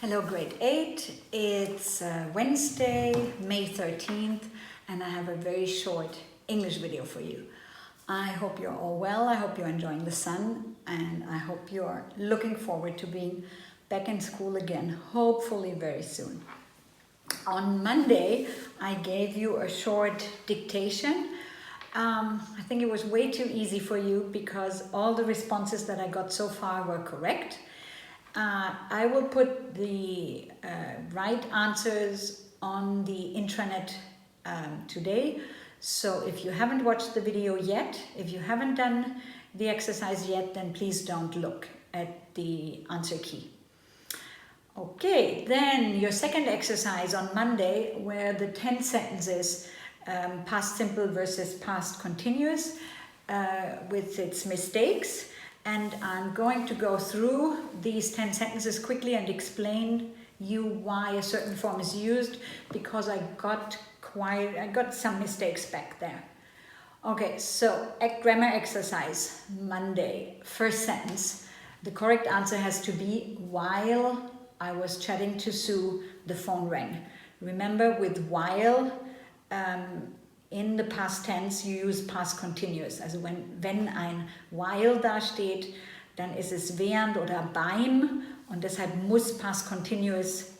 Hello, grade 8. It's Wednesday, May 13th, and I have a very short English video for you. I hope you're all well. I hope you're enjoying the sun, and I hope you're looking forward to being back in school again, hopefully very soon. On Monday, I gave you a short dictation. I think it was way too easy for you because all the responses that I got so far were correct. I will put the right answers on the intranet today. So if you haven't watched the video yet, if you haven't done the exercise yet, then please don't look at the answer key. Okay, then your second exercise on Monday were the 10 sentences, past simple versus past continuous, with its mistakes. And I'm going to go through these 10 sentences quickly and explain you why a certain form is used, because I got some mistakes back there. Okay, so grammar exercise, Monday, first sentence. The correct answer has to be, while I was chatting to Sue, the phone rang. Remember, with while, in the past tense, you use past continuous. Also wenn ein while da steht, dann ist es während oder beim, und deshalb muss past continuous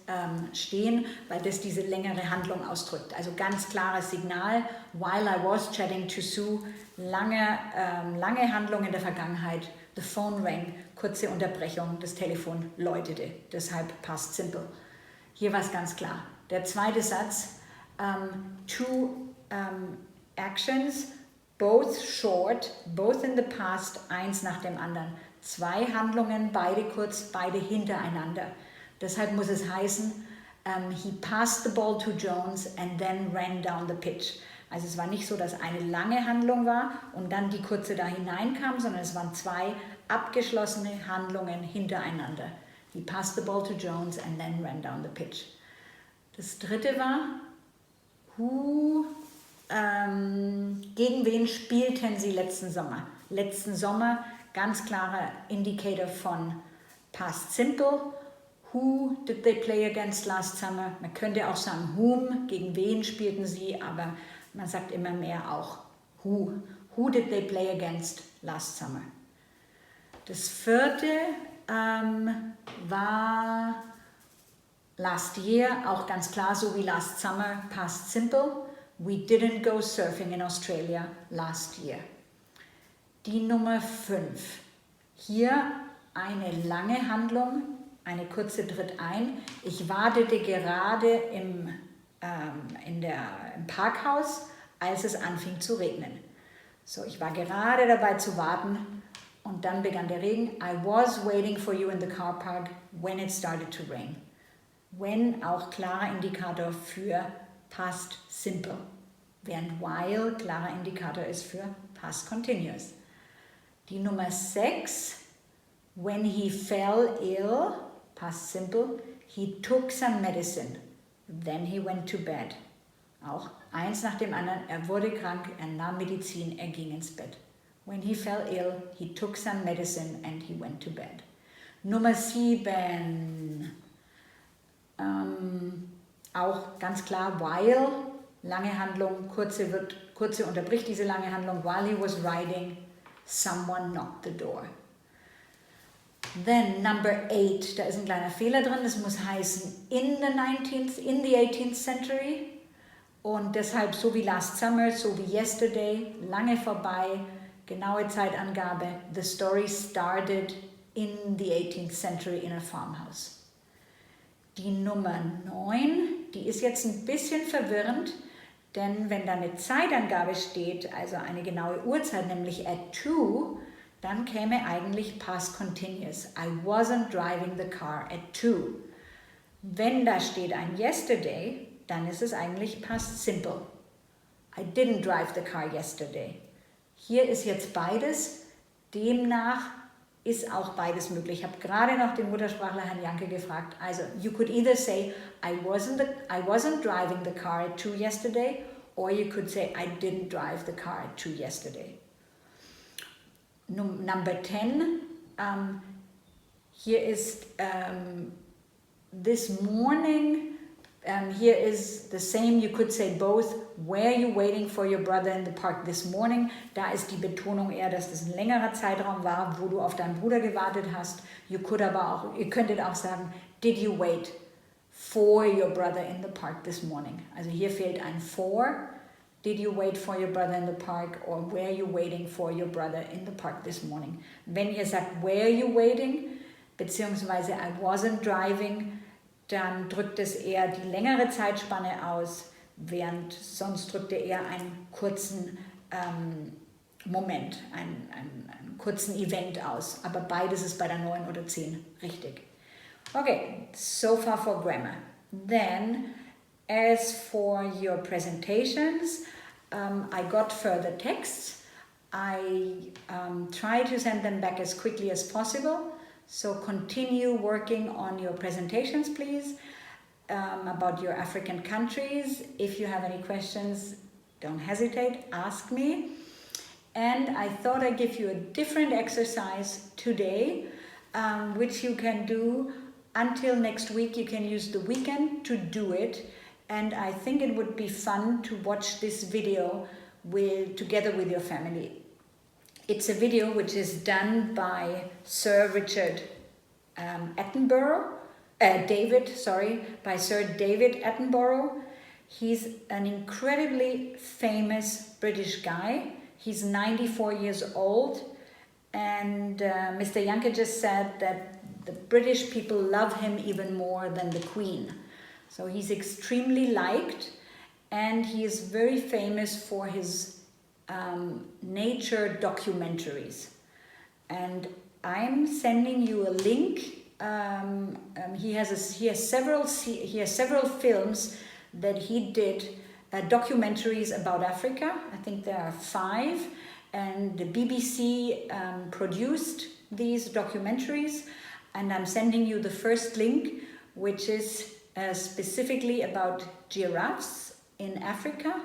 stehen, weil das diese längere Handlung ausdrückt. Also ganz klares Signal, while I was chatting to Sue, lange Handlung in der Vergangenheit, the phone rang, kurze Unterbrechung, das Telefon läutete, deshalb past simple. Hier war es ganz klar. Der zweite Satz, actions, both short, both in the past, eins nach dem anderen. Zwei Handlungen, beide kurz, beide hintereinander. Deshalb muss es heißen, he passed the ball to Jones and then ran down the pitch. Also es war nicht so, dass eine lange Handlung war und dann die kurze da hineinkam, sondern es waren zwei abgeschlossene Handlungen hintereinander. He passed the ball to Jones and then ran down the pitch. Das dritte war, gegen wen spielten sie letzten Sommer? Letzten Sommer, ganz klarer Indicator von past simple. Who did they play against last summer? Man könnte auch sagen whom, gegen wen spielten sie, aber man sagt immer mehr auch who. Who did they play against last summer? Das vierte war last year, auch ganz klar, so wie last summer, past simple. We didn't go surfing in Australia last year. Die Nummer 5. Hier eine lange Handlung, eine kurze tritt ein. Ich wartete gerade im Parkhaus, als es anfing zu regnen. So, ich war gerade dabei zu warten und dann begann der Regen. I was waiting for you in the car park when it started to rain. When auch klarer Indikator für past simple, während while klarer Indikator ist für past continuous. Die Nummer 6, when he fell ill, past simple, he took some medicine, then he went to bed. Auch eins nach dem anderen, er wurde krank, er nahm Medizin, er ging ins Bett. When he fell ill, he took some medicine and he went to bed. Nummer 7, auch ganz klar, while, lange Handlung, kurze unterbricht diese lange Handlung, while he was riding, someone knocked the door. Then number 8, da ist ein kleiner Fehler drin, das muss heißen in the 18th century, und deshalb so wie last summer, so wie yesterday, lange vorbei, genaue Zeitangabe, the story started in the 18th century in a farmhouse. Die Nummer 9, die ist jetzt ein bisschen verwirrend, denn wenn da eine Zeitangabe steht, also eine genaue Uhrzeit, nämlich at 2, dann käme eigentlich past continuous. I wasn't driving the car at 2. Wenn da steht ein yesterday, dann ist es eigentlich past simple. I didn't drive the car yesterday. Hier ist jetzt beides, demnach ist auch beides möglich. Ich habe gerade noch den Muttersprachler Herrn Janke gefragt. Also, you could either say, I wasn't driving the car at 2 yesterday, or you could say, I didn't drive the car at 2 yesterday. Number 10, hier ist this morning, here is the same, you could say both. Were you waiting for your brother in the park this morning? Da ist die Betonung eher, dass das ein längerer Zeitraum war, wo du auf deinen Bruder gewartet hast. Ihr könntet auch sagen, did you wait for your brother in the park this morning? Also hier fehlt ein for. Did you wait for your brother in the park, or were you waiting for your brother in the park this morning? Wenn ihr sagt, were you waiting, beziehungsweise I wasn't driving, dann drückt es eher die längere Zeitspanne aus, während sonst drückt er eher einen kurzen Moment, einen kurzen Event aus. Aber beides ist bei der 9 oder 10 richtig. Okay, so far for grammar. Then, as for your presentations, I got further texts. I try to send them back as quickly as possible. So continue working on your presentations, please, about your African countries. If you have any questions, don't hesitate, ask me. And I thought I'd give you a different exercise today, which you can do until next week. You can use the weekend to do it. And I think it would be fun to watch this video together with your family. It's a video which is done by Sir David Attenborough. He's an incredibly famous British guy. He's 94 years old, and Mr. Janke just said that the British people love him even more than the Queen. So he's extremely liked, and he is very famous for his nature documentaries. And I'm sending you a link. He has several films that he did, documentaries about Africa. I think there are 5, and the BBC produced these documentaries. And I'm sending you the first link, which is specifically about giraffes in Africa.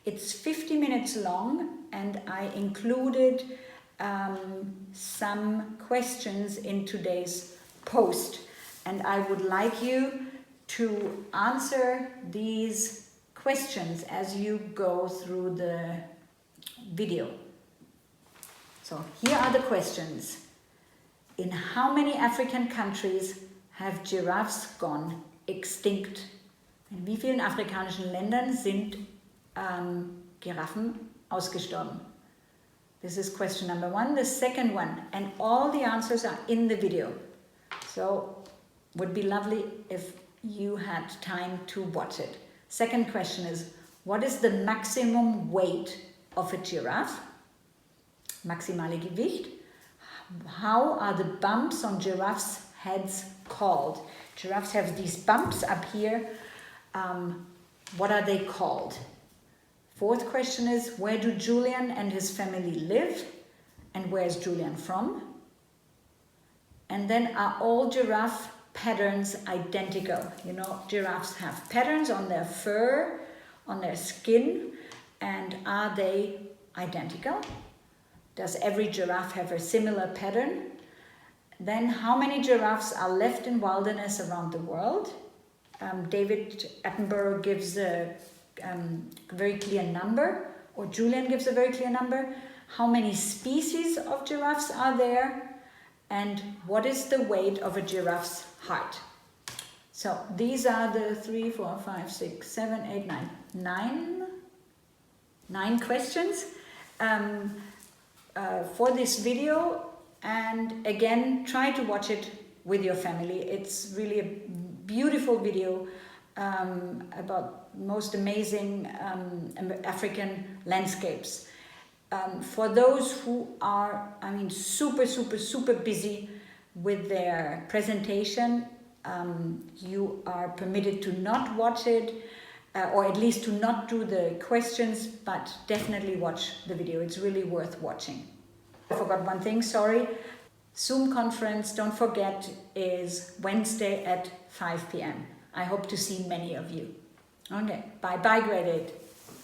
It's 50 minutes long, and I included some questions in today's post. And I would like you to answer these questions as you go through the video. So here are the questions. In how many African countries have giraffes gone extinct? In wie vielen afrikanischen Ländern sind Giraffen ausgestorben? This is question number 1. The second one, and all the answers are in the video. So would be lovely if you had time to watch it. Second question is, what is the maximum weight of a giraffe? Maximale Gewicht. How are the bumps on giraffes' heads called? Giraffes have these bumps up here. What are they called? Fourth question is, where do Julian and his family live? And where is Julian from? And then, are all giraffe patterns identical? You know, giraffes have patterns on their fur, on their skin, and are they identical? Does every giraffe have a similar pattern? Then, how many giraffes are left in wilderness around the world? David Attenborough gives a very clear number, or Julian gives a very clear number. How many species of giraffes are there? And what is the weight of a giraffe's heart? So these are the 3, 4, 5, 6, 7, 8, 9 questions for this video. And again, try to watch it with your family. It's really a beautiful video about most amazing African landscapes. For those who are, super busy with their presentation, you are permitted to not watch it, or at least to not do the questions, but definitely watch the video. It's really worth watching. I forgot one thing, sorry. Zoom conference, don't forget, is Wednesday at 5 p.m. I hope to see many of you. Okay, bye-bye, grade 8.